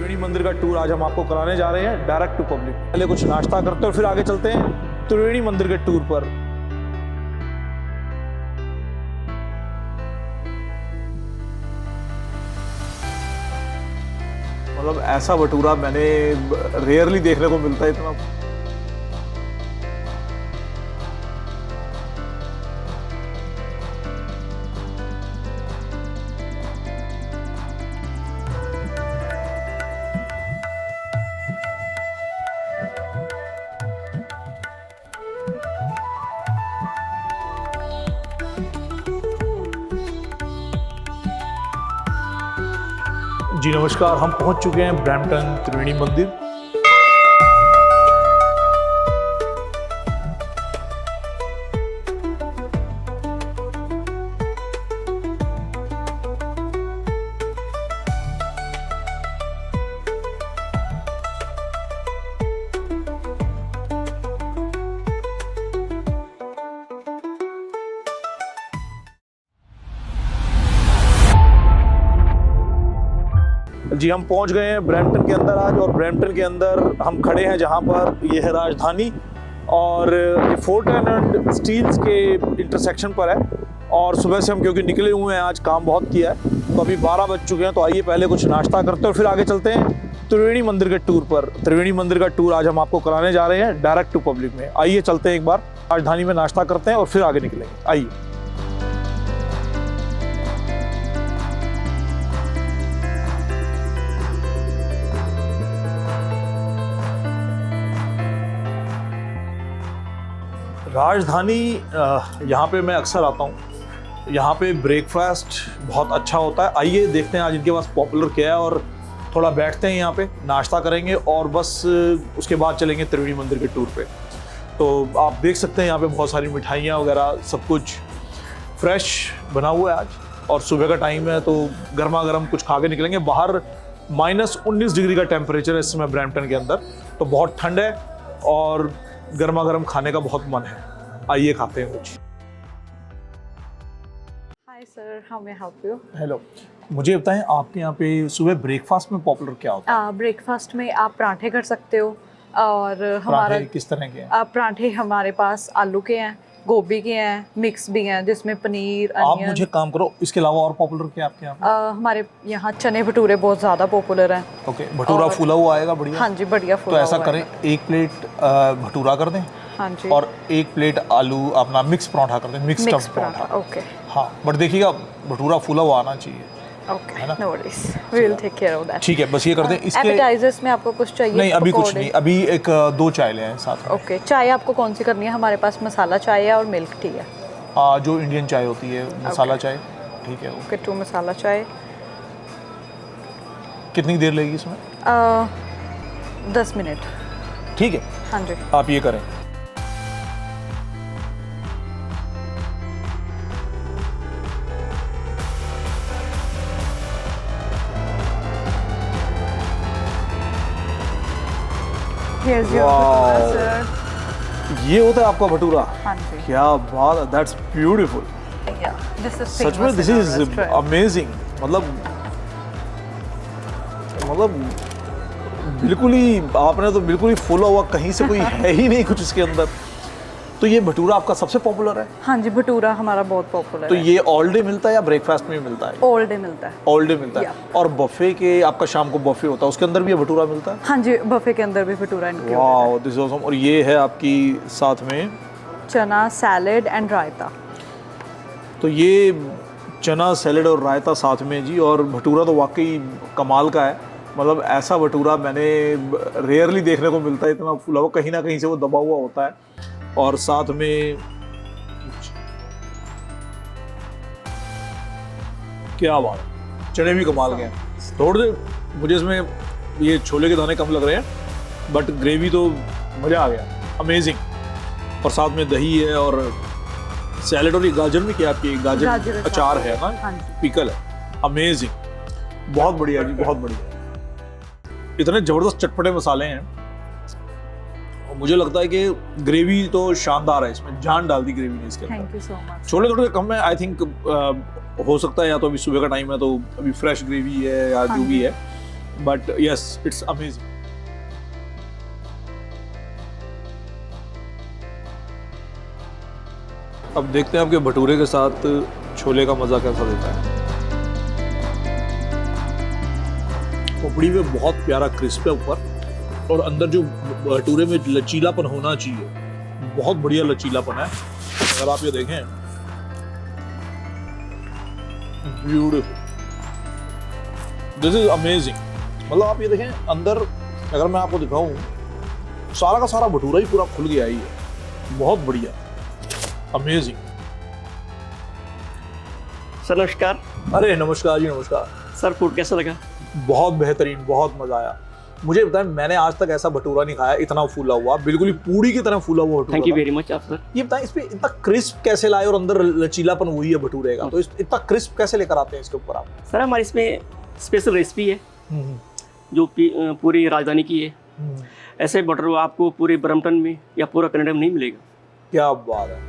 त्रिवेणी मंदिर का टूर आज हम आपको कराने जा रहे हैं डायरेक्ट टू पब्लिक। पहले कुछ नाश्ता करते हैं और फिर आगे चलते हैं त्रिवेणी मंदिर के टूर पर। मतलब ऐसा भटूरा मैंने रेयरली देखने को मिलता है इतना। जी नमस्कार, हम पहुंच चुके हैं ब्रैम्पटन त्रिवेणी मंदिर। जी हम पहुंच गए हैं ब्रैम्पटन के अंदर आज, और ब्रैम्पटन के अंदर हम खड़े हैं जहां पर ये है राजधानी और ये फोर्टन एंड स्टील्स के इंटरसेक्शन पर है। और सुबह से हम क्योंकि निकले हुए हैं, आज काम बहुत किया है, तो अभी 12 बज चुके हैं। तो आइए पहले कुछ नाश्ता करते हैं और फिर आगे चलते हैं त्रिवेणी मंदिर के टूर पर। त्रिवेणी मंदिर का टूर आज हम आपको कराने जा रहे हैं डायरेक्ट टू पब्लिक में। आइए चलते हैं, एक बार राजधानी में नाश्ता करते हैं और फिर आगे निकलेंगे। आइए। राजधानी यहाँ पे मैं अक्सर आता हूँ। यहाँ पे ब्रेकफास्ट बहुत अच्छा होता है। आइए देखते हैं आज इनके पास पॉपुलर क्या है, और थोड़ा बैठते हैं यहाँ पे, नाश्ता करेंगे और बस उसके बाद चलेंगे त्रिवेणी मंदिर के टूर पे। तो आप देख सकते हैं यहाँ पे बहुत सारी मिठाइयाँ वगैरह, सब कुछ फ्रेश बना हुआ है आज, और सुबह का टाइम है तो गर्मा गर्म कुछ खा के निकलेंगे। बाहर -19 डिग्री का टेम्परेचर है इस समय ब्रैम्पटन के अंदर, तो बहुत ठंड है और गर्मा गर्म खाने का बहुत मन है। आइए खाते हैं कुछ। Hi sir, how may I help you? Hello, मुझे बताएं आपके यहाँ पे सुबह ब्रेकफास्ट में पॉपुलर क्या होता है? ब्रेकफास्ट में आप पराठे कर सकते हो, और हमारा किस तरह के हैं? पराठे हमारे पास आलू के हैं, गोभी के हैं, मिक्स भी हैं जिसमें पनीर, आप अनियन। मुझे काम करो, इसके अलावा और पॉपुलर क्या है आपके यहाँ? हमारे यहाँ चने भटूरे बहुत ज़्यादा पॉपुलर हैं। ओके, भटूरा फूला हुआ आएगा बढ़िया? हाँ जी, बढ़िया तो फूला ऐसा हुआ करें, है। 1 प्लेट भटूरा कर दें। हाँ जी। और 1 प्लेट आलू अपना मिक्स पराठा कर दें, मिक्स मिक्स पराठा। ओके। हाँ, बट देखिएगा भटूरा फूला हुआ आना चाहिए। Okay, no worries, we will take care of that. ठीक है, बस ये कर दें। इसके एपेटाइजर्स में आपको कुछ चाहिए? नहीं, अभी कुछ नहीं, अभी 2 चाय ले आए साथ में। ओके, चाय आपको कौन सी करनी है? हमारे पास मसाला चाय है और मिल्क टी है। जो इंडियन चाय होती है, मसाला चाय। ठीक है, ओके, 2 मसाला चाय। कितनी देर लगेगी इसमें? 10 मिनट। ठीक है, हाँ जी। आप ये करें। Here's your Wow. Bhatura, sir. ये होता है आपका भटूरा? हाँ जी। क्या बात है, that's beautiful. Yeah, this is सच में famous this in our is restaurant. Amazing. मतलब बिल्कुल ही आपने तो बिल्कुल ही फुला हुआ, कहीं से कोई है ही नहीं कुछ इसके अंदर। तो ये भटूरा आपका सबसे पॉपुलर है? हाँ जी, भटूरा हमारा बहुत पॉपुलर तो है। ये ऑल डे मिलता है या ब्रेकफास्ट में मिलता है? ऑल डे मिलता है। ऑल डे मिलता है। Yeah. और बफे के, आपका शाम को बफे होता है, उसके अंदर भी ये भटूरा मिलता है? हाँ जी, बफे के अंदर भी भटूरा इंक्लूडेड है। Wow, this is awesome. और ये है आपकी साथ में चना, सैलेड एंड रायता। तो ये चना, सैलेड और रायता साथ में जी। और भटूरा तो वाकई कमाल का है। मतलब ऐसा भटूरा मैंने रेयरली देखने को मिलता है, इतना फूला हुआ, कहीं ना कहीं से वो दबा हुआ होता है। और साथ में क्या बात है, चने भी कमाल के हैं। थोड़े मुझे इसमें ये छोले के दाने कम लग रहे हैं, बट ग्रेवी तो मज़ा आ गया, अमेजिंग। और साथ में दही है और सैलेड, और ये गाजर में क्या आपकी गाजर अचार है ना? हाँ जी। पिकल है, अमेजिंग, बहुत बढ़िया जी, बहुत बढ़िया। इतने ज़बरदस्त चटपटे मसाले हैं, और मुझे लगता है कि ग्रेवी तो शानदार है, इसमें जान डाल दी ग्रेवी ने इसके अंदर। Thank you so much. Chole थोड़े कम है, आई थिंक हो सकता है, या तो अभी सुबह का टाइम है तो अभी फ्रेश ग्रेवी है या जो भी है, बट यस इट्स अमेजिंग। अब देखते हैं आपके भटूरे के साथ छोले का मज़ा कैसा देता है। खोपड़ी में बहुत प्यारा क्रिस्प है ऊपर, और अंदर जो भटूरे में लचीलापन होना चाहिए, बहुत बढ़िया लचीलापन है। अगर आप ये देखें, ब्यूटीफुल, दिस इज अमेजिंग। मतलब आप ये देखें अंदर, अगर मैं आपको दिखाऊं, सारा का सारा भटूरा ही पूरा खुल गया ही है, बहुत बढ़िया, अमेजिंग। सर नमस्कार। अरे नमस्कार जी, नमस्कार सर फूड कैसा लगा? बहुत बेहतरीन, बहुत मजा आया। मुझे बताएं, मैंने आज तक ऐसा भटूरा नहीं खाया इतना फूला हुआ, बिल्कुल ही पूड़ी की तरह फूला हुआ bhatura. Thank you very much आप सर। ये बताएं, इस पे इतना क्रिस्प कैसे लाए और अंदर लचीलापन वही है भटूरे का, तो इतना क्रिस्प कैसे लेकर आते हैं इसके ऊपर आप? सर हमारे इसमें स्पेशल रेसिपी है जो पूरी राजधानी की है। ऐसे बटर आपको पूरे ब्रम्पटन में या पूरा कनाडा में नहीं मिलेगा। क्या बात है।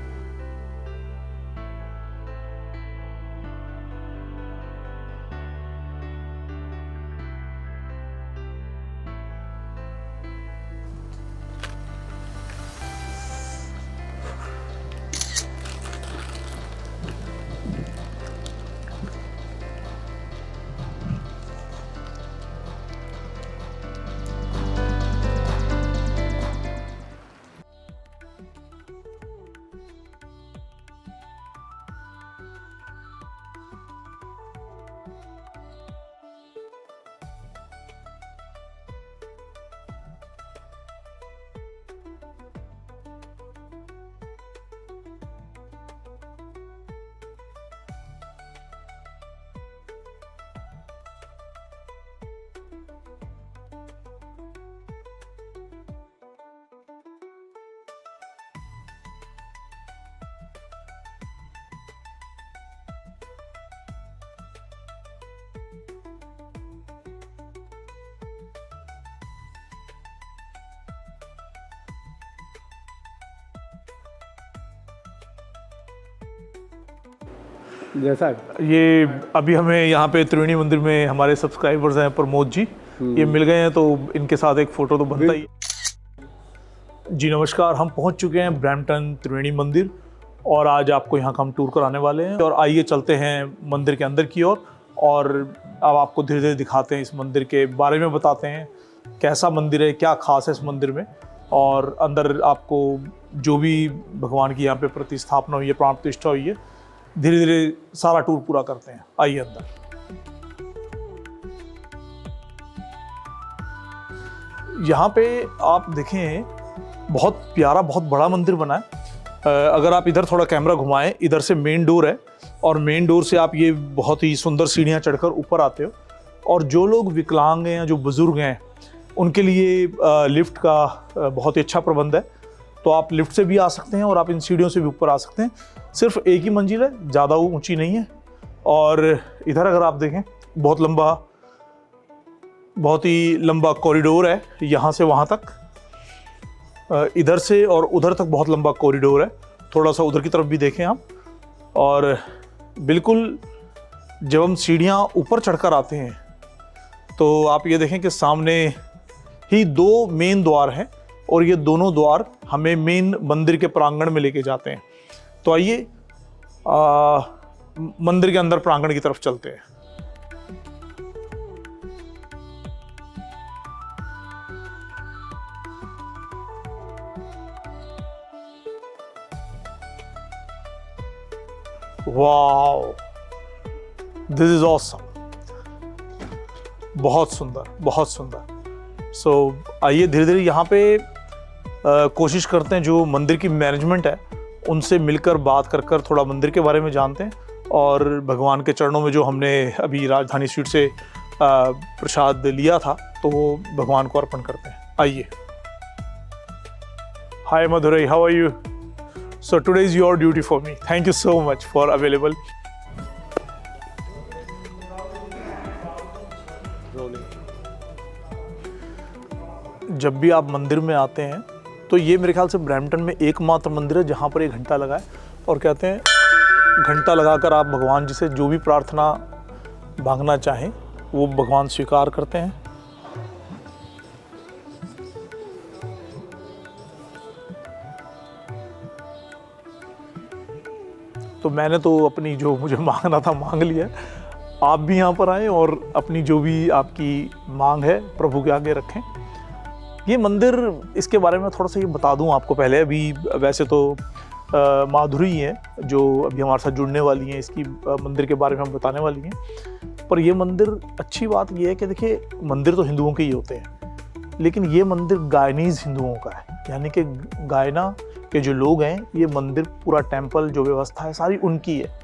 जैसा ये अभी हमें यहाँ पे त्रिवेणी मंदिर में हमारे सब्सक्राइबर्स हैं प्रमोद जी, ये मिल गए हैं, तो इनके साथ एक फ़ोटो तो बनता ही। जी नमस्कार, हम पहुँच चुके हैं ब्रैम्पटन त्रिवेणी मंदिर, और आज आपको यहाँ का हम टूर कराने वाले हैं। और आइए चलते हैं मंदिर के अंदर की ओर, और अब आपको धीरे धीरे दिखाते हैं, इस मंदिर के बारे में बताते हैं, कैसा मंदिर है, क्या खास है इस मंदिर में, और अंदर आपको जो भी भगवान की यहाँ पे प्रतिस्थापना हुई है, प्राण प्रतिष्ठा हुई है, धीरे धीरे सारा टूर पूरा करते हैं। आइए अंदर। यहाँ पे आप देखें, बहुत प्यारा, बहुत बड़ा मंदिर बना है। अगर आप इधर थोड़ा कैमरा घुमाएं, इधर से मेन डोर है, और मेन डोर से आप ये बहुत ही सुंदर सीढ़ियाँ चढ़कर ऊपर आते हो। और जो लोग विकलांग हैं, जो बुज़ुर्ग हैं, उनके लिए लिफ्ट का बहुत ही अच्छा प्रबंध है, तो आप लिफ्ट से भी आ सकते हैं और आप इन सीढ़ियों से भी ऊपर आ सकते हैं। सिर्फ एक ही मंजिल है, ज़्यादा ऊंची नहीं है। और इधर अगर आप देखें, बहुत ही लंबा कॉरिडोर है, यहाँ से वहाँ तक, इधर से और उधर तक बहुत लंबा कॉरिडोर है। थोड़ा सा उधर की तरफ भी देखें आप, और बिल्कुल जब हम सीढ़ियाँ ऊपर चढ़कर आते हैं तो आप ये देखें कि सामने ही दो मेन द्वार हैं, और ये दोनों द्वार हमें मेन मंदिर के प्रांगण में लेके जाते हैं। तो आइए मंदिर के अंदर प्रांगण की तरफ चलते हैं। वाओ, दिस इज ऑसम, बहुत सुंदर, बहुत सुंदर। सो आइए धीरे धीरे यहाँ पे कोशिश करते हैं, जो मंदिर की मैनेजमेंट है उनसे मिलकर बात कर थोड़ा मंदिर के बारे में जानते हैं, और भगवान के चरणों में जो हमने अभी राजधानी स्वीट से प्रसाद लिया था, तो वो भगवान को अर्पण करते हैं। आइए। Hi Madhuri, how are you? So today is your duty for me. Thank you so much for available. जब भी आप मंदिर में आते हैं तो ये मेरे ख्याल से ब्रैम्पटन में एकमात्र मंदिर है जहाँ पर एक घंटा लगा है, और कहते हैं घंटा लगाकर आप भगवान जी से जो भी प्रार्थना मांगना चाहें वो भगवान स्वीकार करते हैं। तो मैंने तो अपनी जो मुझे मांगना था मांग लिया। आप भी यहाँ पर आएँ और अपनी जो भी आपकी मांग है प्रभु के आगे रखें। ये मंदिर, इसके बारे में थोड़ा सा ये बता दूँ आपको पहले। अभी वैसे तो माधुरी है जो अभी हमारे साथ जुड़ने वाली हैं, इसकी मंदिर के बारे में हम बताने वाली हैं। पर ये मंदिर, अच्छी बात ये है कि देखिए मंदिर तो हिंदुओं के ही होते हैं, लेकिन ये मंदिर गायनीज़ हिंदुओं का है, यानी कि गायना के जो लोग हैं, ये मंदिर पूरा टेम्पल जो व्यवस्था है सारी उनकी है,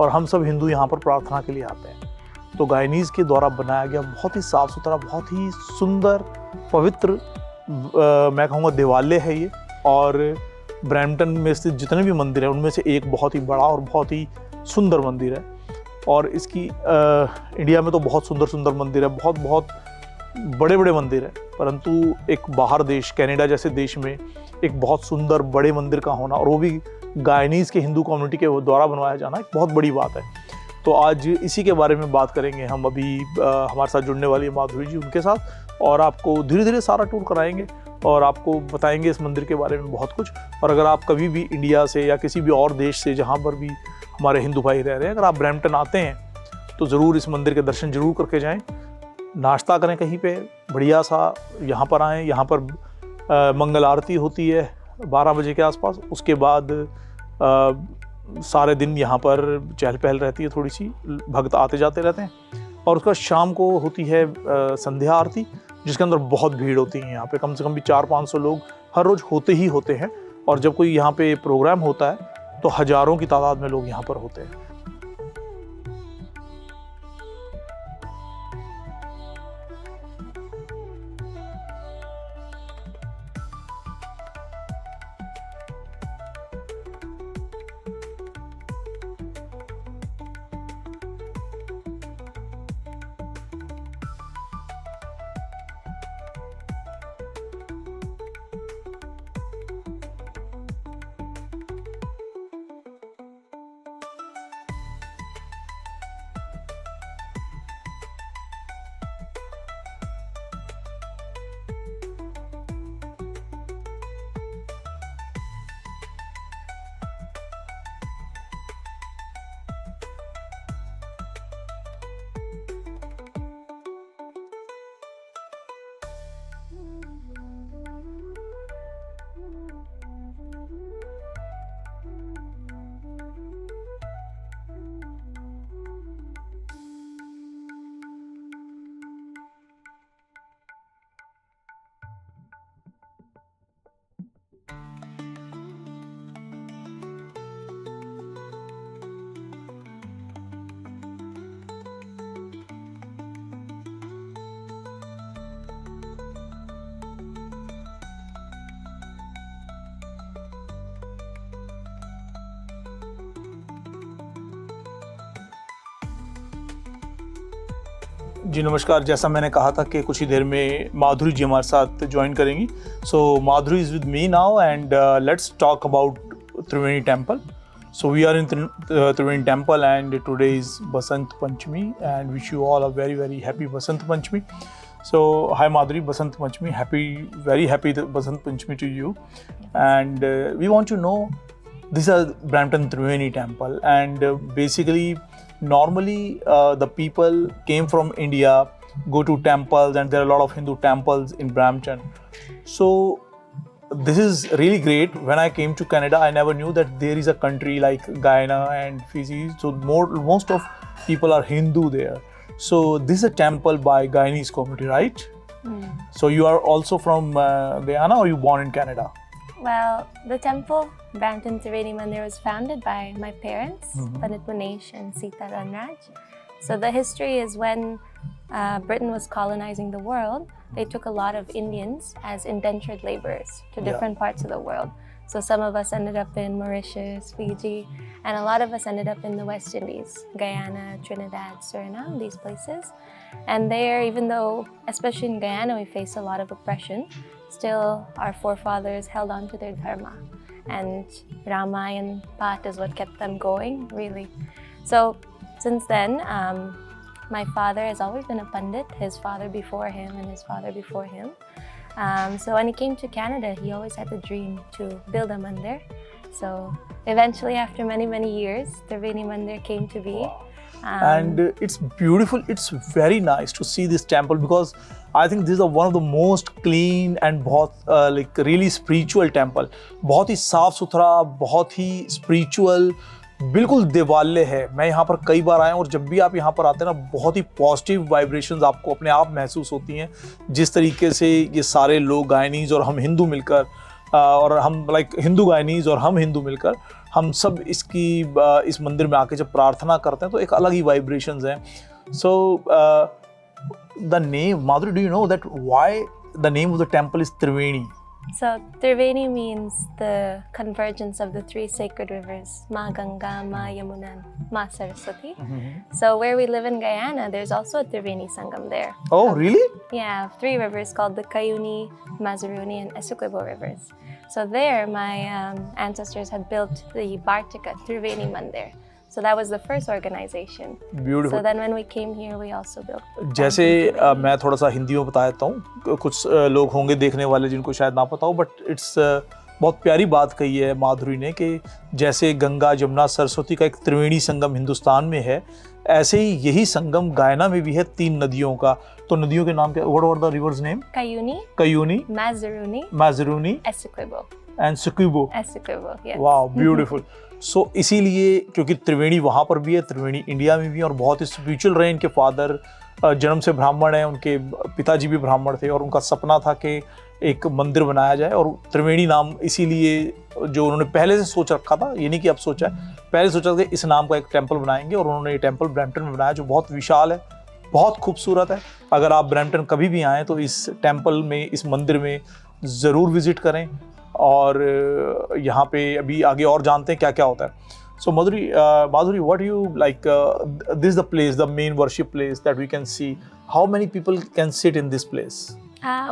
और हम सब हिंदू यहाँ पर प्रार्थना के लिए आते हैं। तो गायनीज़ के द्वारा बनाया गया बहुत ही साफ़ सुथरा, बहुत ही सुंदर, पवित्र मैं कहूँगा देवालय है ये। और ब्रैम्पटन में स्थित जितने भी मंदिर हैं उनमें से एक बहुत ही बड़ा और बहुत ही सुंदर मंदिर है। और इसकी इंडिया में तो बहुत सुंदर सुंदर मंदिर है, बहुत बहुत बड़े बड़े मंदिर हैं, परंतु एक बाहर देश कनाडा जैसे देश में एक बहुत सुंदर बड़े मंदिर का होना, और वो भी गायनीज़ के हिंदू कम्युनिटी के द्वारा बनवाया जाना, एक बहुत बड़ी बात है। तो आज इसी के बारे में बात करेंगे हम। अभी हमारे साथ जुड़ने वाली है माधुरी जी, उनके साथ, और आपको धीरे धीरे सारा टूर कराएंगे और आपको बताएंगे इस मंदिर के बारे में बहुत कुछ। और अगर आप कभी भी इंडिया से या किसी भी और देश से, जहाँ पर भी हमारे हिंदू भाई रह रहे हैं, अगर आप ब्रैम्पटन आते हैं तो ज़रूर इस मंदिर के दर्शन जरूर करके जाएं। नाश्ता करें कहीं पे बढ़िया सा, यहाँ पर आएँ। यहाँ पर मंगल आरती होती है 12 बजे के आसपास। उसके बाद सारे दिन यहाँ पर चहल पहल रहती है, थोड़ी सी भक्त आते जाते रहते हैं। और उसका शाम को होती है संध्या आरती, जिसके अंदर बहुत भीड़ होती है। यहाँ पे कम से कम भी 400-500 लोग हर रोज़ होते ही होते हैं। और जब कोई यहाँ पे प्रोग्राम होता है तो हज़ारों की तादाद में लोग यहाँ पर होते हैं। जी नमस्कार। जैसा मैंने कहा था कि कुछ ही देर में माधुरी जी हमारे साथ ज्वाइन करेंगी। So Madhuri is with me now and let's talk about Triveni temple. So we are in Triveni temple and today is Basant Panchami and wish you all a very very happy Basant Panchami. So hi Madhuri, Basant Panchami, very happy Basant Panchami to you. And we want to know, this is Brampton Triveni temple and basically normally the people came from India, go to temples, and there are a lot of Hindu temples in Brampton. So this is really great. When I came to Canada, I never knew that there is a country like Guyana and Fiji. So most of people are Hindu there. So this is a temple by Guyanese community, right? So you are also from Guyana, or you born in Canada? Well, the temple, Brampton Triveni Mandir, was founded by my parents, Pandit Munesh and Sita Ranraj. So the history is when Britain was colonizing the world, they took a lot of Indians as indentured laborers to different parts of the world. So some of us ended up in Mauritius, Fiji, and a lot of us ended up in the West Indies, Guyana, Trinidad, Suriname, these places. And there, even though, especially in Guyana, we face a lot of oppression, still our forefathers held on to their dharma. And Ramayan path is what kept them going, really. So since then, my father has always been a Pandit, his father before him and his father before him. So when he came to Canada, he always had the dream to build a mandir. So eventually, after many years, Triveni Mandir came to be. And it's beautiful. It's very nice to see this temple because I think this is one of the most clean and बहुत like really spiritual temple. बहुत ही साफ सुथरा, बहुत ही spiritual, बिल्कुल देवालय है। मैं यहाँ पर कई बार आया हूँ और जब भी आप यहाँ पर आते हैं ना, बहुत ही पॉजिटिव वाइब्रेशंस आपको अपने आप महसूस होती हैं। जिस तरीके से ये सारे लोग गायनीज और हम हिंदू मिलकर और हम हिंदू गायनीज और हम हिंदू मिलकर हम सब इस मंदिर में आके जब प्रार्थना करते हैं तो एक अलग ही वाइब्रेशंस हैं। So the name, Madhuri, do you know that why the name of the temple is Triveni? So Triveni means the convergence of the three sacred rivers, Ma Ganga, Ma Yamuna, and Ma Saraswati. So where we live in Guyana, there's also a Triveni Sangam there. Oh, really? Yeah, 3 rivers called the Cayuni, Mazaruni, and Essequibo rivers. So there, my ancestors had built the Bartika Triveni Mandir. So that was the first organization. Beautiful. So then when we came here, we also built. जैसे मैं थोड़ा सा हिंदी में बता देता हूँ, कुछ लोग होंगे देखने वाले जिनको शायद ना पता हो, बट इट्स बहुत प्यारी बात कही है माधुरी ने कि जैसे गंगा, जमुना, सरस्वती का एक त्रिवेणी संगम हिंदुस्तान में है, ऐसे ही यही संगम गायना में भी है 3 नदियों का। तो नदियों के नाम क्या? What are the rivers name? Cayuni, Cuyuni, Mazaruni, Mazaruni Essequibo. And Essequibo. Essequibo, yes. वाह, ब्यूटीफुल। सो इसीलिए क्योंकि त्रिवेणी वहाँ पर भी है, त्रिवेणी इंडिया में भी है और बहुत ही स्पिरिचुअल रहे। इनके फादर जन्म से ब्राह्मण हैं, उनके पिताजी भी ब्राह्मण थे और उनका सपना था कि एक मंदिर बनाया जाए और त्रिवेणी नाम इसीलिए जो उन्होंने पहले से सोच रखा था, ये नहीं कि अब सोचा है, पहले सोचा था कि इस नाम का एक टेम्पल बनाएंगे और उन्होंने ये टेम्पल ब्रैम्पटन में बनाया जो बहुत विशाल है, बहुत खूबसूरत है। अगर आप ब्रैम्पटन कभी भी आएँ तो इस टेम्पल में, इस मंदिर में ज़रूर विज़िट करें और यहाँ पे अभी आगे और जानते हैं क्या क्या होता है। So Madhuri, what you like this the place, the main worship place that we can see, how many people can sit in this place?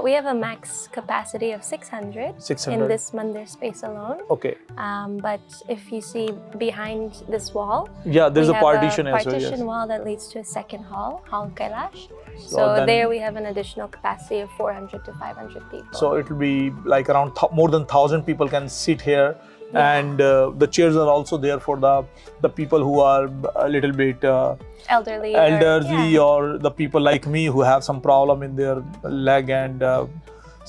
We have a max capacity of 600 in this mandir space alone. Okay. But if you see behind this wall, Yeah, there's we a have partition a as well. partition Yes. wall that leads to a second hall, Hall Kailash. So So then- there we have an additional capacity of 400 to 500 people. So it will be like around more than 1,000 people can sit here, and the chairs are also there for the people who are a little bit elderly, elderly yeah. or the people like me who have some problem in their leg, and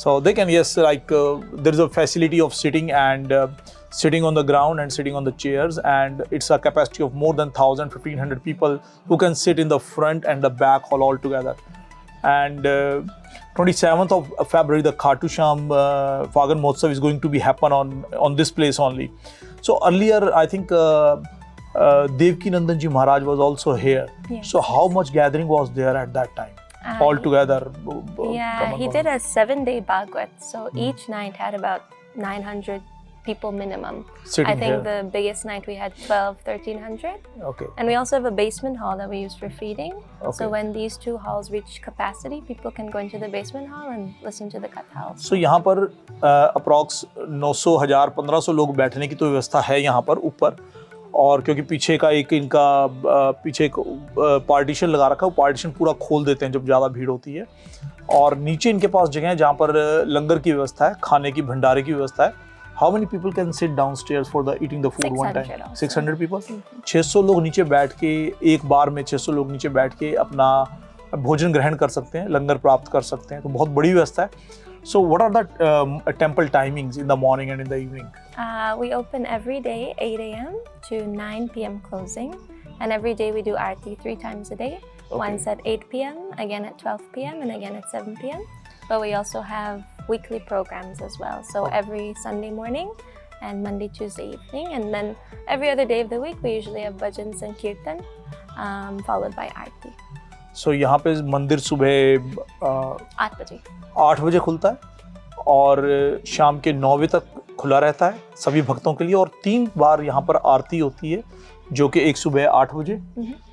so they can, yes, like there is a facility of sitting and sitting on the ground and sitting on the chairs, and it's a capacity of more than 1,500 people who can sit in the front and the back hall all together. And 27th of February, the Khatu Sham Fagan Mahotsav is going to be happen on this place only. So earlier, I think Devki Nandan Ji Maharaj was also here. Yes. So how much gathering was there at that time? All together? Yeah, he did a 7-day Bhagwat. So each night had about 900 people minimum. Sitting I think here. the biggest night we had 1,300. Okay. And we also have a basement hall that we use for feeding. Okay. So when these 2 halls reach capacity, people can go into the basement hall and listen to the kathals. So यहाँ पर approx 900, 1000, 1500 लोग बैठने की तो व्यवस्था है यहाँ पर ऊपर, और क्योंकि पीछे का एक इनका पीछे एक पार्टीशन लगा रखा है, वो पार्टीशन पूरा खोल देते हैं जब ज़्यादा भीड़ होती है, और नीचे इनके पास जगह है जहाँ पर लंगर की व्यवस्था है, खाने की भंडारे की व्यवस्था है। How many people can sit downstairs for the eating the food one time? 600 also. 600 people? 600 लोग नीचे बैठ के, एक बार में 600 लोग नीचे बैठ के अपना भोजन ग्रहण कर सकते हैं, लंगर प्राप्त कर सकते हैं, तो बहुत बड़ी व्यवस्था है। So what are the temple timings in the morning and in the evening? We open every day 8 a.m. to 9 p.m. closing. And every day we do Aarti 3 times a day. Okay. Once at 8 p.m., again at 12 p.m. and again at 7 p.m. But we also have weekly programs as well. So every Sunday morning and Monday, Tuesday evening. And then every other day of the week, we usually have bhajans and kirtan, followed by Aarti. So यहाँ पे मंदिर सुबह 8 बजे. 8 बजे खुलता है और शाम के 9 बजे तक खुला रहता है सभी भक्तों के लिए, और 3 बार यहाँ पर आरती होती है, जो कि एक सुबह 8 बजे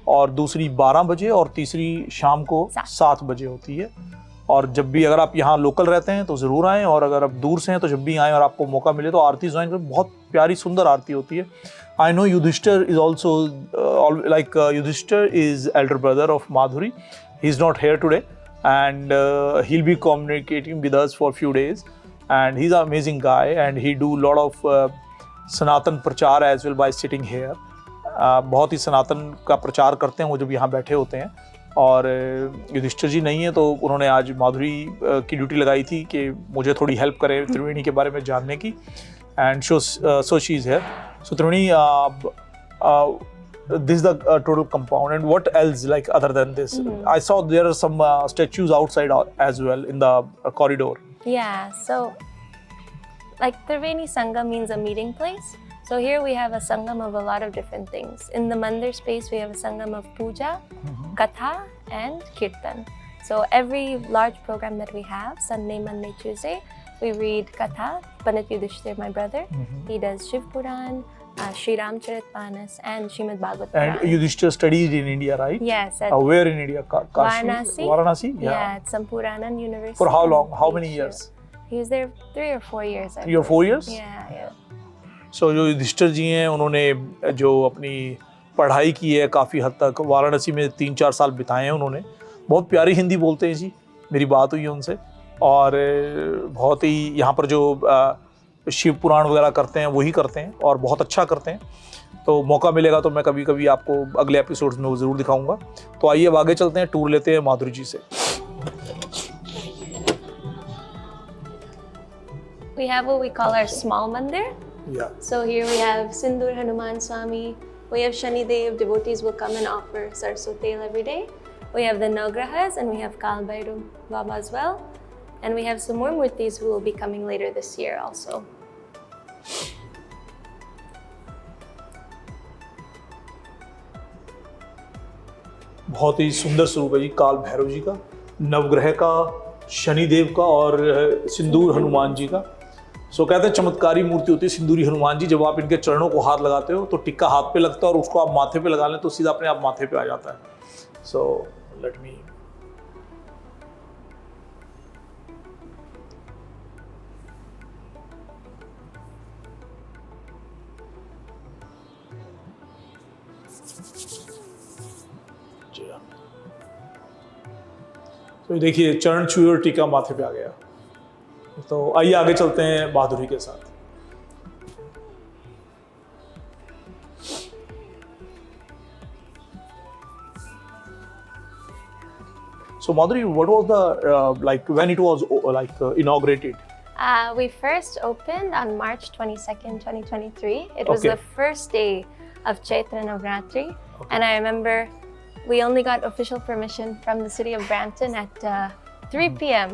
और दूसरी 12 बजे और तीसरी शाम को 7 बजे होती है। और जब भी अगर आप यहाँ लोकल रहते हैं तो ज़रूर आएँ, और अगर आप दूर से हैं तो जब भी आएँ और आपको मौका मिले तो आरती ज्वाइन करें, बहुत प्यारी सुंदर आरती होती है। I know Yudhishthir is also Yudhishthir is elder brother of Madhuri. He's not here today, and he'll be communicating with us for a few days. And he's an amazing guy, and he do a lot of सनातन प्रचार as well by sitting here. बहुत ही सनातन का प्रचार करते हैं वो जब यहाँ बैठे होते हैं। और युधिष्ठिर जी नहीं है तो उन्होंने आज माधुरी की ड्यूटी लगाई थी कि मुझे थोड़ी हेल्प करे त्रिवेणी के बारे में जानने की। And so she is here. So Triveni, this is the total compound, and what else like other than this? I saw there are some statues outside as well in the corridor. Yeah, so like Triveni Sangha means a meeting place. So here we have a sangam of a lot of different things. In the mandir space, we have a sangam of puja, katha, and kirtan. So every large program that we have, Sunday, Monday, Tuesday, we read katha. Pandit Yudhishthir, my brother, he does Shiv Puran, Sri Ramcharitmanas, and Srimad Bhagavatam. And Yudhishthir studied in India, right? Yes, at Where in India? Kashi? Varanasi. Varanasi? Yeah, at Sampuranan University. For how long? How many years? He was there 3 or 4 years. 3 or 4 years? Yeah. So जो युधिष्ठिर जी हैं उन्होंने जो अपनी पढ़ाई की है काफ़ी हद तक वाराणसी में 3-4 साल बिताए हैं उन्होंने। बहुत प्यारी हिंदी बोलते हैं जी, मेरी बात हुई है उनसे। और बहुत ही यहाँ पर जो शिव पुराण वगैरह करते हैं वही करते हैं और बहुत अच्छा करते हैं। तो मौका मिलेगा तो मैं कभी कभी आपको अगले एपिसोड्स में वो ज़रूर दिखाऊंगा। तो आइए अब आगे चलते हैं, टूर लेते हैं माधुरी जी से। We have what we call our small mandir. Yeah. So here we have Sindur Hanuman Swami. We have Shani Dev. Devotees will come and offer Sarso Tel every day. We have the Nagrahas and we have Kal Bhairav Baba as well. And we have some more murtis who will be coming later this year also. बहुत ही सुंदर स्वरूप है जी काल भैरव जी का, नवग्रह का, शनिदेव का और सिंदूर हनुमान जी का। सो कहते हैं चमत्कारी मूर्ति होती है सिंदूरी हनुमान जी। जब आप इनके चरणों को हाथ लगाते हो तो टिक्का हाथ पे लगता है और उसको आप माथे पे लगा लें तो सीधा अपने आप माथे पे आ जाता है। सो लेट मी तो देखिए चरण छुए और टीका माथे पे आ गया। तो आइए आगे चलते हैं माधुरी के साथ। So Madhuri, what was the like when it was inaugurated? We first opened on March 22nd, 2023. It was Okay. the first day of Chaitra Navratri. And I remember we only got official permission from the city of Brampton at 3 p.m.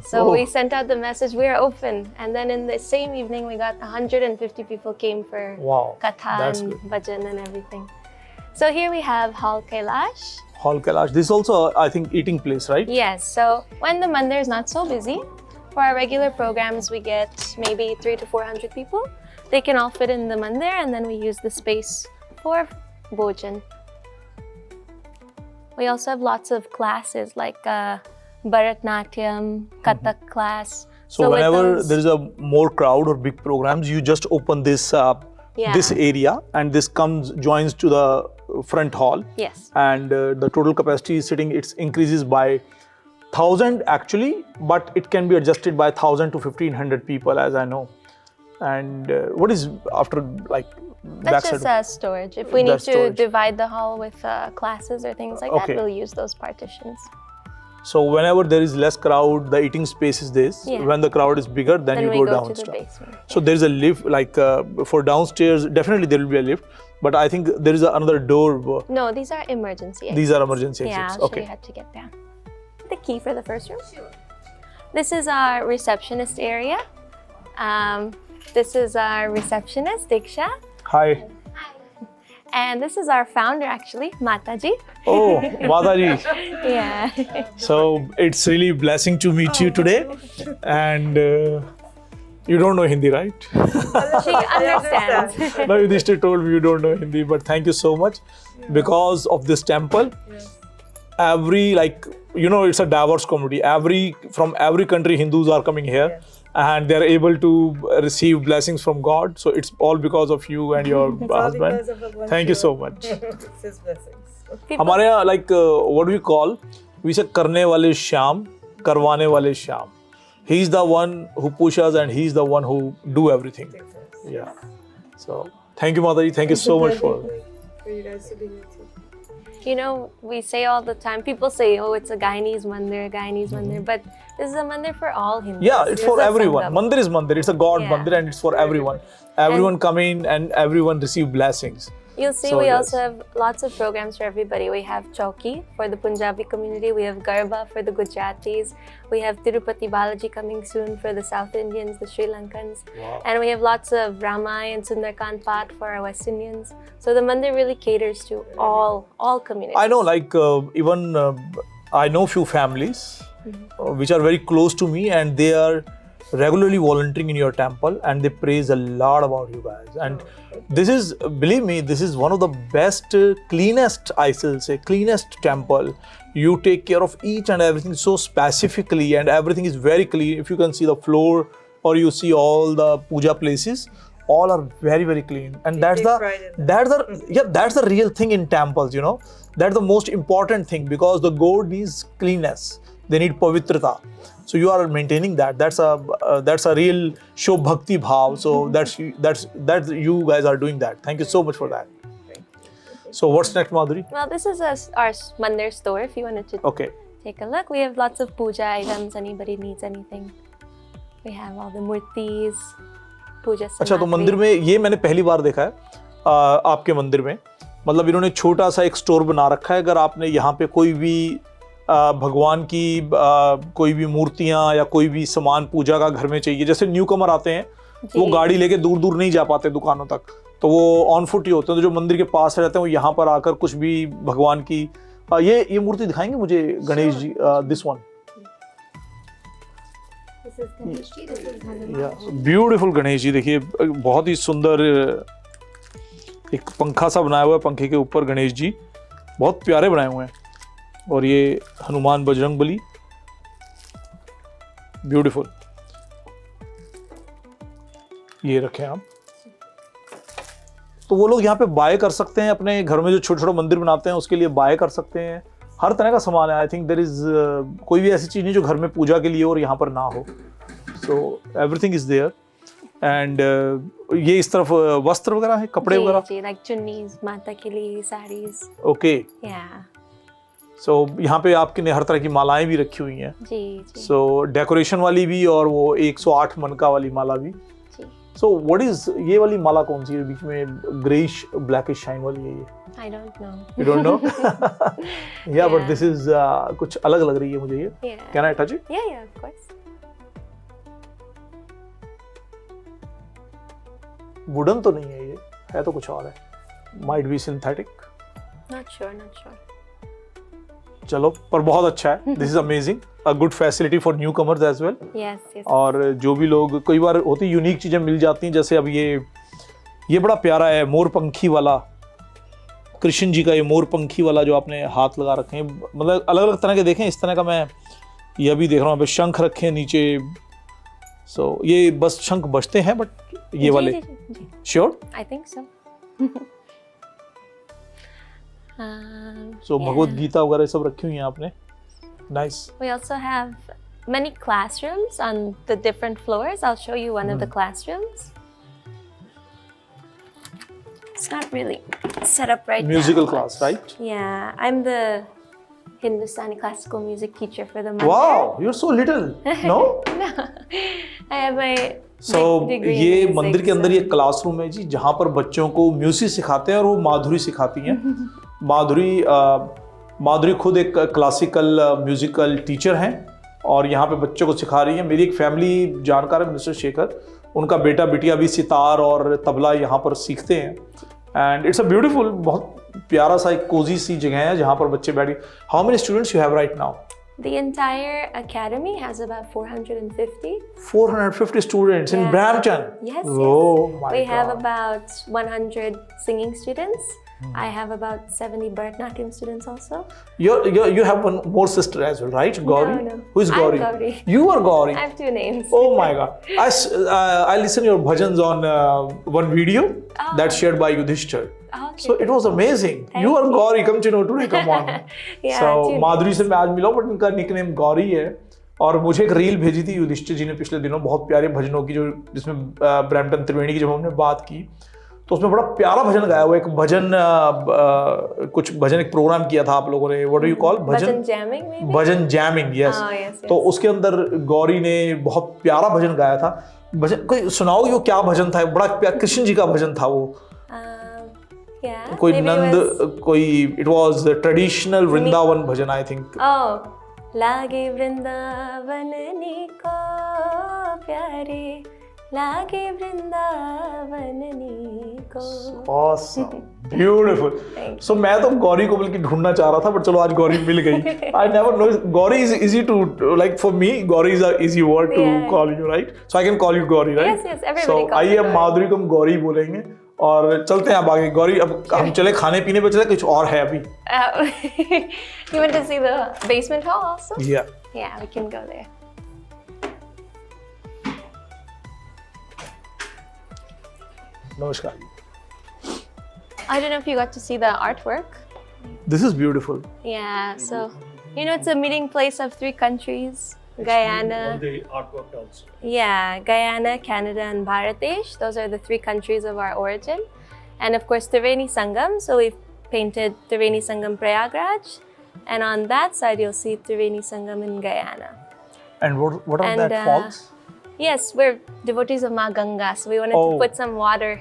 So Oh. we sent out the message, we are open. And then in the same evening, we got 150 people came for Wow, katha that's and good. bhajan and everything. So here we have Hall Kailash. Hall Kailash. This is also, I think, eating place, right? Yes, so when the mandir is not so busy, for our regular programs, we get maybe 300 to 400 people. They can all fit in the mandir, and then we use the space for bhojan. We also have lots of classes like Bharatnatyam, Kathak class. So with whenever those- there is a more crowd or big programs, you just open this this area, and this joins to the front hall. Yes. And the total capacity is sitting, it increases by 1,000 actually, but it can be adjusted by 1,000 to 1,500 people, as I know. And what is after like That's backside? just storage. If we need That's to storage. divide the hall with classes or things like Okay. that, we'll use those partitions. So whenever there is less crowd, the eating space is this. Yeah. When the crowd is bigger, then you Then we go go to the downstairs. basement. So there is a lift, like for downstairs, definitely there will be a lift. But I think there is another door. No, these are emergency exits. These are emergency Yeah, exits. I'll Okay. show you how to get down. The key for the first room. Sure. This is our receptionist area. This is our receptionist, Diksha. Hi. And this is our founder, actually, Mataji. Oh, Mataji. Yeah. So it's really blessing to meet you today. And you don't know Hindi, right? She understands. No, Yudhishthir told me you don't know Hindi, but thank you so much. Because of this temple, every, like, you know, it's a diverse community. From every country, Hindus are coming here. And they're able to receive blessings from God. So it's all because of you and your husband. Thank you so much. It's his blessings. हमारे यहाँ like what do we call? We say करने वाले श्याम, करवाने वाले Shyam. He's the one who pushes and he's the one who do everything. Yeah. So thank you, Mataji. Thank you so much for. For you guys to be here too. You know, we say all the time, people say, oh, it's a Guyanese mandir, Guyanese mandir, but this is a mandir for all Hindus. Yeah, it's for a everyone. Sangam. Mandir is mandir. It's a God Yeah. mandir, and it's for everyone. Everyone come in and everyone receive blessings. You'll see So, we yes. also have lots of programs for everybody. We have Chowki for the Punjabi community. We have Garba for the Gujaratis. We have Tirupati Balaji coming soon for the South Indians, the Sri Lankans. Wow. And we have lots of Ramai and Sundarkand Path for our West Indians. So the mandir really caters to all communities. I know, like even I know few families which are very close to me, and they are regularly volunteering in your temple, and they praise a lot about you guys. And this is, believe me, this is one of the best, cleanest, I shall say, cleanest temple. You take care of each and everything so specifically, and everything is very clean. If you can see the floor, or you see all the puja places, all are very, very clean. And that's that's the real thing in temples, you know. That's the most important thing, because the god needs cleanness. They need pavitrata. So you are maintaining that. That's a real show bhakti bhav. So that's you guys are doing that. Thank you so much for that. So what's next, Madhuri? Well, this is our mandir store if you wanted to Okay. take a look. We have lots of puja items. Anybody needs anything. We have all the murtis, puja अच्छा, तो samatri. मंदिर में ये मैंने पहली बार देखा है आपके मंदिर में. मतलब इन्होंने छोटा सा एक स्टोर बना रखा है. अगर आपने यहाँ पे कोई भी भगवान की कोई भी मूर्तियाँ या कोई भी सामान पूजा का घर में चाहिए, जैसे न्यू कमर आते हैं वो गाड़ी लेके दूर दूर नहीं जा पाते दुकानों तक, तो वो ऑन फुट ही होते हैं. तो जो मंदिर के पास रहते हैं वो यहाँ पर आकर कुछ भी भगवान की ये मूर्ति दिखाएंगे मुझे, Ganesh ji, this one. Beautiful Ganesh ji. देखिए बहुत ही सुंदर एक पंखा सा बनाया हुआ है, पंखे के ऊपर गणेश जी बहुत प्यारे बनाए हुए हैं. और ये हनुमान बजरंग बली, ब्यूटीफुल. ये रखें आप. तो वो लोग यहाँ पे बाय कर सकते हैं, अपने घर में जो छोटे छोटे मंदिर बनाते हैं उसके लिए बाय कर सकते हैं. हर तरह का सामान है. आई थिंक देयर इज कोई भी ऐसी चीज़ नहीं जो घर में पूजा के लिए और यहाँ पर ना हो. So everything is there. And ये इस तरफ वस्त्र वगैरह है, कपड़े वगैरह. जी, like chunnis, माता के लिए sarees. ओके. Yeah. सो यहाँ पे आपके हर तरह की मालाएं भी रखी हुई हैं. जी जी. सो डेकोरेशन वाली भी और वो 108 मनका वाली माला भी. जी. सो व्हाट इज ये वाली माला कौन सी है बीच में ग्रेइश ब्लैकिश शाइन वाली है ये? I don't know. You don't know? Yeah but this is कुछ अलग लग रही है मुझे ये. Yeah. Can I touch it? Yeah, of course. Wooden तो नहीं है ये, है तो कुछ और है. Might be synthetic. Not sure, not sure. चलो, पर बहुत अच्छा है. This is amazing. A good facility for newcomers as well. Yes, yes. और जो भी लोग, कई बार होती यूनिक चीज़ें मिल जाती हैं, जैसे अब ये बड़ा प्यारा है मोरपंखी वाला, कृष्ण जी का ये मोरपंखी वाला जो आपने हाथ लगा रखे हैं. मतलब अलग अलग तरह के देखें, इस तरह का मैं ये भी देख रहा हूँ. शंख रखे हैं नीचे. सो ये बस शंख बजते हैं, बट ये वाले जी. Sure. I think so. So yeah. Bhagavad Gita वगैरह सब रखी हुई हैं आपने. Nice. We also have many classrooms on the different floors. I'll show you one of the classrooms. It's not really set up right now. Musical class, right? Yeah, I'm the Hindustani classical music teacher for the mandir. Wow, you are so little. No. No, I have my so degree in ये music, मंदिर के अंदर so- ये classroom है जी, जहाँ पर बच्चों को म्यूजिक सिखाते हैं और वो माधुरी सिखाती हैं. माधुरी खुद एक क्लासिकल म्यूजिकल टीचर हैं और यहाँ पे बच्चों को सिखा रही हैं. मेरी एक फैमिली जानकार है, मिस्टर शेखर, उनका बेटा बिटिया भी सितार और तबला यहाँ पर सीखते हैं. एंड इट्स अ ब्यूटीफुल, बहुत प्यारा सा एक कोजी सी जगह है जहाँ पर बच्चे बैठे. How many students you have right now? The entire academy has about 450. 450 students in Yeah. Brampton. Yes, Oh my We have God. about 100 singing students. I have about 70 Bharatanatyam students also. You have one more sister as well, right? Gauri? no. Who is I'm Gauri? Gauri. You are Gauri. I have two names. Oh my God. I listen your bhajans on one video that's shared by Yudhishthir. Okay. So it was amazing. Thank you are you. Gauri, come to know today, come on. Yeah, So two माधुरी से मैं आज मिला हूँ, but इनका nickname Gauri है. और मुझे एक रील भेजी थी युधिष्ठिर जी ने पिछले दिनों, बहुत प्यारे भजनों की, जो जिसमें ब्रैम्पटन त्रिवेणी की जब हमने बात की, तो उसमें बड़ा प्यारा भजन गाया हुआ, एक भजन कुछ भजन एक प्रोग्राम किया था आप लोगों ने, what do you call Bhajan jamming maybe? Bhajan jamming, yes. Oh, yes, तो yes. उसके अंदर गौरी ने बहुत प्यारा भजन गाया था। भजन कोई सुनाओ, यो क्या भजन था? बड़ा प्यारा कृष्ण जी का भजन था वो, Yeah. कोई maybe it नंद was- कोई, it was traditional Vrindavan bhajan I think. Oh, लागे वृंदावन नीको प्यारे, लागे वृंदावन नीको। Awesome, beautiful. Thank So मैं तो गौरी को बल्कि ढूंढना चाह रहा था, बट चलो आज गौरी मिल गई। I never know, Gauri is easy to, like for me Gauri is a easy word to Yeah. call you, right? So I can call you Gauri, right? Yes, yes, everybody So calls आइए her अब गौरी। माधुरी को हम गौरी बोलेंगे और चलते हैं अब आगे। गौरी अब हम चले खाने पीने पे, चले कुछ और है अभी? You want to see the basement hall also? Yeah. Yeah, we can go there. नमस्कार। I don't know if you got to see the artwork. This is beautiful. Yeah, so you know it's a meeting place of 3 countries. Guyana. The artwork also. Yeah, Guyana, Canada, and Bangladesh. Those are the 3 countries of our origin. And of course, Triveni Sangam. So we've painted Triveni Sangam Prayagraj. And on that side, you'll see Triveni Sangam in Guyana. And what are And, that falls? Yes, we're devotees of Ma Ganga. So we wanted Oh. to put some water.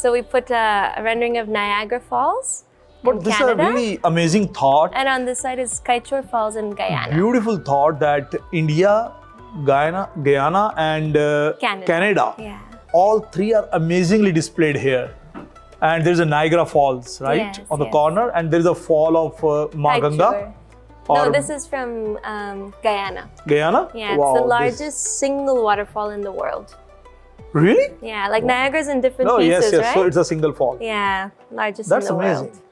So we put a rendering of Niagara Falls But in this is a Canada. really amazing thought. And on this side is Kaichor Falls in Guyana. Beautiful thought that India, Guyana and Canada, Yeah. all 3 are amazingly displayed here. And there's a Niagara Falls, right? Yes, on the yes. corner, and there's a fall of Ma Ganga. Kaichor. Or No, this is from Guyana. Guyana? Yeah, it's Wow, the this- largest single waterfall in the world. Really? Yeah, like Niagara's in different No, pieces, yes, yes. right? So it's a single fall. Yeah, largest That's in the amazing. world.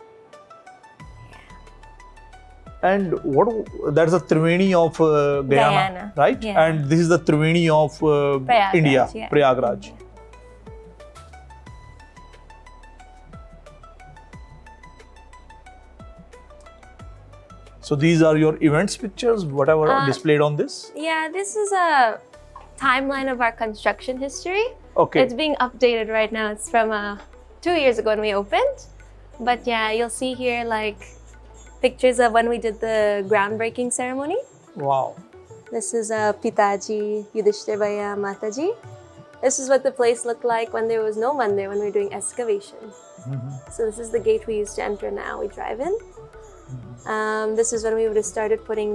And what? That's the Triveni of Guyana, Guyana, right? yeah. And this is the Triveni of Prayagraj, India, yeah. Prayagraj. So these are your events pictures, whatever displayed on this? Yeah, this is a timeline of our construction history. Okay. It's being updated right now. It's from 2 years ago when we opened. But yeah, you'll see here like pictures of when we did the groundbreaking ceremony. Wow. This is Pitaji, Yudhishthir Bhaiya, Mataji. This is what the place looked like when there was no mandir, when we were doing excavation. So this is the gate we used to enter now. We drive in. This is when we would have started putting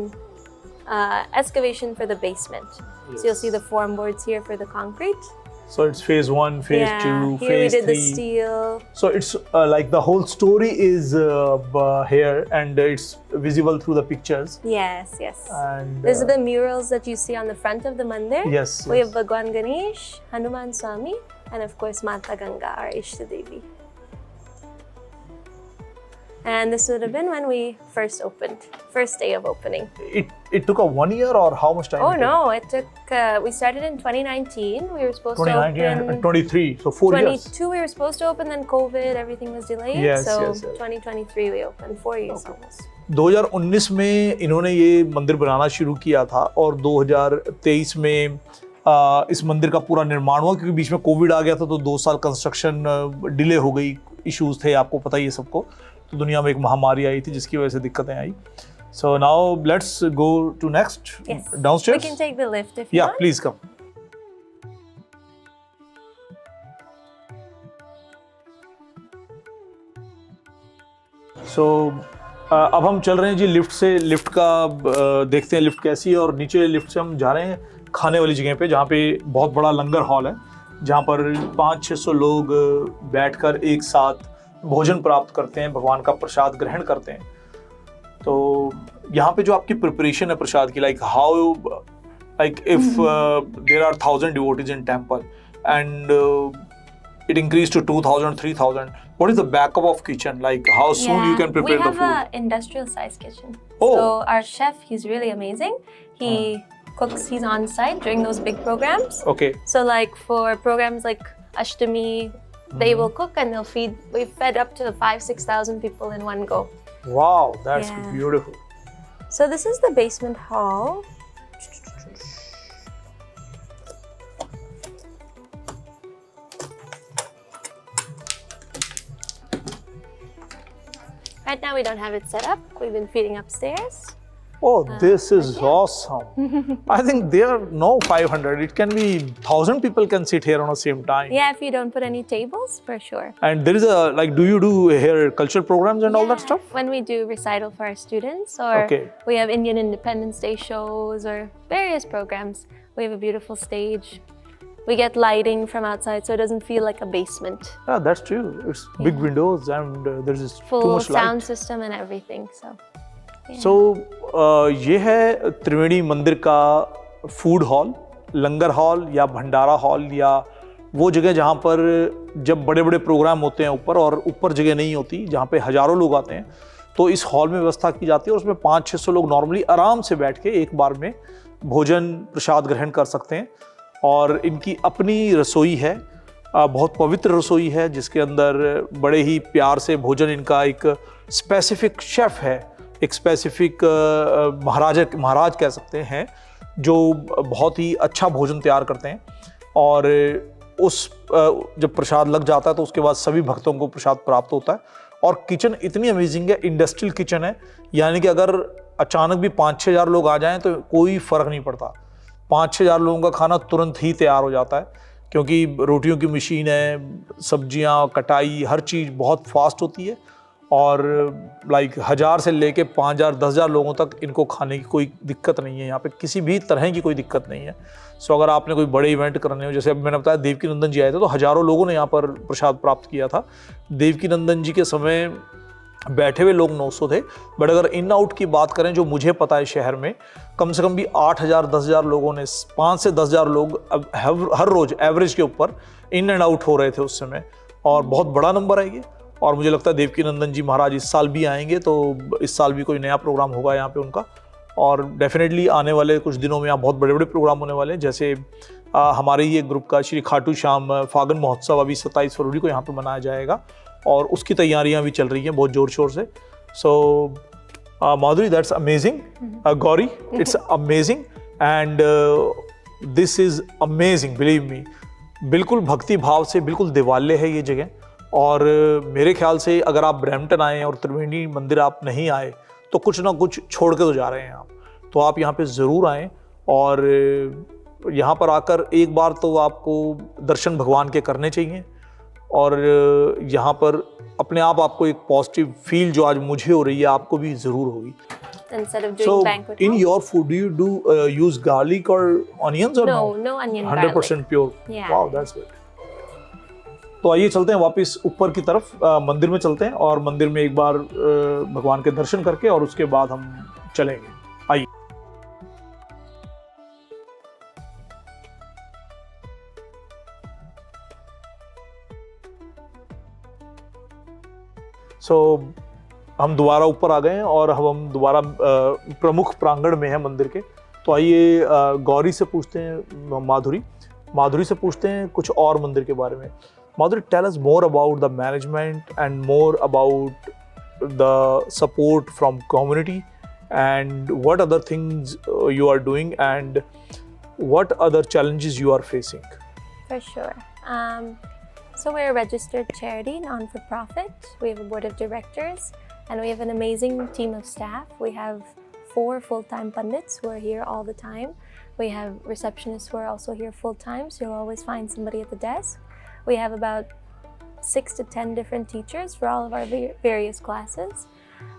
excavation for the basement. So you'll see the form boards here for the concrete. So it's phase 1, phase 2, Here we phase did 3. the steel. So it's like the whole story is here and it's visible through the pictures. Yes, yes. And These are the murals that you see on the front of the mandir. Yes, We yes. have Bhagwan Ganesh, Hanuman Swami, and of course Mata Ganga, our Ishta Devi. And this would have been when we first opened, first day of opening. it took a 1 year or how much time? Oh it took? no, it took, we started in 2019. We were supposed to 2019 open. and 23, so 4 years. 22 we were supposed to open, then COVID, everything was delayed. Yes, so yes, yes. 2023 we opened, 4 years almost. 2019 में इन्होंने ये मंदिर बनाना शुरू किया था और 2023 में इस मंदिर का पूरा निर्माण हुआ, क्योंकि बीच में कोविड आ गया था तो 2 साल कंस्ट्रक्शन डिले हो गई, इश्यूज थे, आपको पता ही है सबको। तो दुनिया में एक महामारी आई थी जिसकी वजह से दिक्कतें आई। So now let's go to next Yes. Downstairs. We can take the lift if you या want. Please come. सो अब हम चल रहे हैं जी लिफ्ट से। लिफ्ट का देखते हैं लिफ्ट कैसी है, और नीचे लिफ्ट से हम जा रहे हैं खाने वाली जगह पे, जहाँ पे बहुत बड़ा लंगर हॉल है, जहाँ पर 500-600 लोग बैठकर एक साथ भोजन प्राप्त करते हैं, भगवान का प्रसाद ग्रहण करते हैं। तो यहाँ पे जो आपकी प्रिपरेशन है प्रसाद की, like how, like if there are 1,000 devotees in temple and it increased to 2,000, 3,000, what is the backup of kitchen? Like how soon you can prepare we the have food? an industrial size kitchen. Oh. So our chef, he's really amazing. He cooks, he's on site during those big programs. Okay. So like for programs like Ashtami, they will cook and they'll feed, we've fed up to 5,000-6,000 people in one go. Wow, that's Yeah. beautiful. So this is the basement hall. Right now we don't have it set up. We've been feeding upstairs. Oh, this is awesome. I think there are no 500. It can be 1,000 people can sit here on the same time. Yeah, if you don't put any tables, for sure. And there is a, like, do you do here cultural programs and all that stuff? When we do recital for our students, or Okay. we have Indian Independence Day shows, or various programs, we have a beautiful stage. We get lighting from outside, so it doesn't feel like a basement. Yeah, that's true. It's big windows and there's just too Full much light. sound system and everything. So. So ये है त्रिवेणी मंदिर का food hall, लंगर hall या भंडारा hall, या वो जगह जहाँ पर जब बड़े बड़े प्रोग्राम होते हैं ऊपर, और ऊपर जगह नहीं होती जहाँ पे हज़ारों लोग आते हैं, तो इस हॉल में व्यवस्था की जाती है और उसमें 500-600 लोग नॉर्मली आराम से बैठ के एक बार में भोजन प्रसाद ग्रहण कर सकते हैं। और इनकी अपनी रसोई है, बहुत पवित्र रसोई है, जिसके अंदर बड़े ही प्यार से भोजन, इनका एक स्पेसिफिक शेफ़ है, एक स्पेसिफिक महाराज कह सकते हैं, जो बहुत ही अच्छा भोजन तैयार करते हैं। और उस जब प्रसाद लग जाता है तो उसके बाद सभी भक्तों को प्रसाद प्राप्त होता है। और किचन इतनी अमेजिंग है, इंडस्ट्रियल किचन है, यानी कि अगर अचानक भी 5-6 हज़ार लोग आ जाएं तो कोई फ़र्क नहीं पड़ता, 5-6 हज़ार लोगों का खाना तुरंत ही तैयार हो जाता है, क्योंकि रोटियों की मशीन है, सब्जियां, कटाई, हर चीज़ बहुत फास्ट होती है। और लाइक 1000 से लेके 5000, 10,000 लोगों तक इनको खाने की कोई दिक्कत नहीं है, यहाँ पे किसी भी तरह की कोई दिक्कत नहीं है। सो अगर आपने कोई बड़े इवेंट करने हो, जैसे अब मैंने बताया देवकी नंदन जी आए थे तो हज़ारों लोगों ने यहाँ पर प्रसाद प्राप्त किया था। देवकी नंदन जी के समय बैठे हुए लोग 900 थे, बट अगर इन आउट की बात करें, जो मुझे पता है शहर में कम से कम भी 8,000, 10,000 लोगों ने, 5 से 10,000 लोग अब हर रोज़ एवरेज के ऊपर इन एंड आउट हो रहे थे उस समय, और बहुत बड़ा नंबर है ये। और मुझे लगता है देवकी नंदन जी महाराज इस साल भी आएंगे, तो इस साल भी कोई नया प्रोग्राम होगा यहाँ पे उनका, और डेफिनेटली आने वाले कुछ दिनों में यहाँ बहुत बड़े बड़े प्रोग्राम होने वाले हैं। जैसे हमारे ही एक ग्रुप का श्री खाटू श्याम फागन महोत्सव अभी 27 फरवरी को यहाँ पे मनाया जाएगा, और उसकी तैयारियां भी चल रही हैं बहुत जोर शोर से। So Madhuri, that's amazing, Gauri, it's amazing, and this is amazing, believe me. बिल्कुल भक्ति भाव से, बिल्कुल दिवाले है ये जगह। और मेरे ख्याल से अगर आप ब्रैम्पटन आए और त्रिवेणी मंदिर आप नहीं आए तो कुछ ना कुछ छोड़ के तो जा रहे हैं आप, तो आप यहाँ पे ज़रूर आएँ, और यहाँ पर आकर एक बार तो आपको दर्शन भगवान के करने चाहिए, और यहाँ पर अपने आप आपको एक पॉजिटिव फील जो आज मुझे हो रही है आपको भी ज़रूर होगी। Instead of doing banquet in hall. your food, do you use garlic or onions or no? No onion, 100% pure. Yeah. Wow, that's good. तो आइए चलते हैं वापस ऊपर की तरफ, मंदिर में चलते हैं, और मंदिर में एक बार भगवान के दर्शन करके और उसके बाद हम चलेंगे। आइए। हम दोबारा ऊपर आ गए हैं और हम दोबारा प्रमुख प्रांगण में हैं मंदिर के। तो आइए गौरी से पूछते हैं, माधुरी से पूछते हैं कुछ और मंदिर के बारे में। Madhuri, tell us more about the management and more about the support from community and what other things you are doing and what other challenges you are facing. For sure. So we're a registered charity, non-for-profit. We have a board of directors and we have an amazing team of staff. We have 4 full-time pundits who are here all the time. We have receptionists who are also here full-time, so you'll always find somebody at the desk. We have about 6 to 10 different teachers for all of our various classes.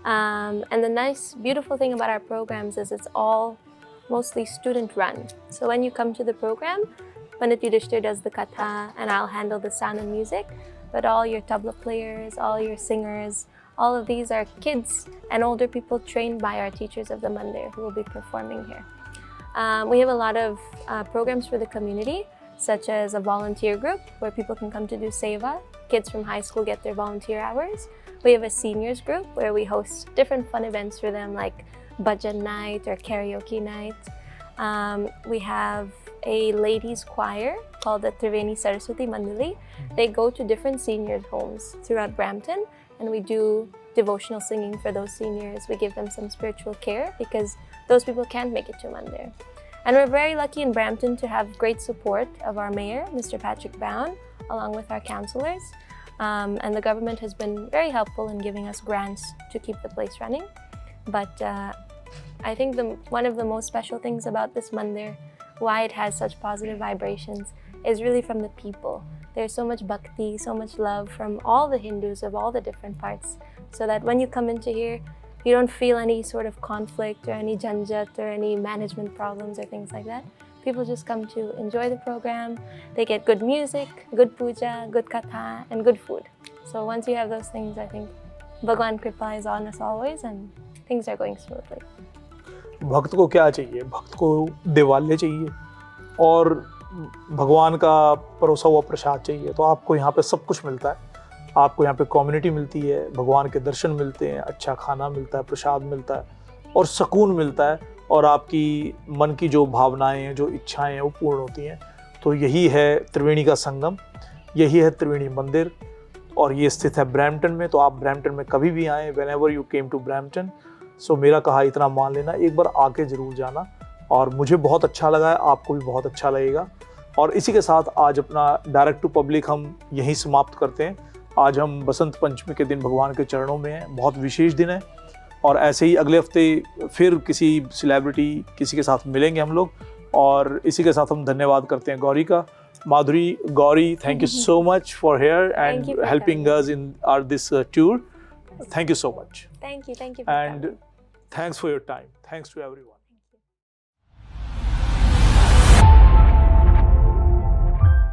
And the nice, beautiful thing about our programs is it's all mostly student-run. So when you come to the program, Pandit Yudhishthir does the katha and I'll handle the sound and music, but all your tabla players, all your singers, all of these are kids and older people trained by our teachers of the mandir who will be performing here. We have a lot of programs for the community, such as a volunteer group where people can come to do seva. Kids from high school get their volunteer hours. We have a seniors group where we host different fun events for them, like bhajan night or karaoke night. We have a ladies choir called the Triveni Saraswati Mandali. They go to different seniors' homes throughout Brampton and we do devotional singing for those seniors. We give them some spiritual care because those people can't make it to Mandir. And we're very lucky in Brampton to have great support of our mayor, Mr. Patrick Brown, along with our councillors. And the government has been very helpful in giving us grants to keep the place running. But I think one of the most special things about this mandir, why it has such positive vibrations, is really from the people. There's so much bhakti, so much love from all the Hindus of all the different parts, so that when you come into here, you don't feel any sort of conflict or any janjat or any management problems or things like that. People just come to enjoy the program. They get good music, good puja, good katha, and good food. So once you have those things, I think Bhagwan Kripa is on us always and things are going smoothly. भक्त को क्या चाहिए? भक्त को दिवाले चाहिए और भगवान का परोसा हुआ प्रसाद चाहिए। तो आपको यहाँ पे सब कुछ मिलता है। आपको यहाँ पे कम्युनिटी मिलती है, भगवान के दर्शन मिलते हैं, अच्छा खाना मिलता है, प्रसाद मिलता है और सुकून मिलता है और आपकी मन की जो भावनाएं हैं, जो इच्छाएं हैं, वो पूर्ण होती हैं। तो यही है त्रिवेणी का संगम, यही है त्रिवेणी मंदिर और ये स्थित है ब्रैम्पटन में। तो आप ब्रैम्पटन में कभी भी आएँ, whenever you came to Brampton. So मेरा कहा इतना मान लेना, एक बार आके ज़रूर जाना और मुझे बहुत अच्छा लगा है, आपको भी बहुत अच्छा लगेगा। और इसी के साथ आज अपना डायरेक्ट टू पब्लिक हम यहीं समाप्त करते हैं। आज हम बसंत पंचमी के दिन भगवान के चरणों में हैं, बहुत विशेष दिन है और ऐसे ही अगले हफ्ते फिर किसी सेलिब्रिटी किसी के साथ मिलेंगे हम लोग। और इसी के साथ हम धन्यवाद करते हैं गौरी का। Madhuri, Gauri, thank you so much for here and helping us in our this tour. Thank you so much. Thank you. And thanks for your time. Thanks to everyone.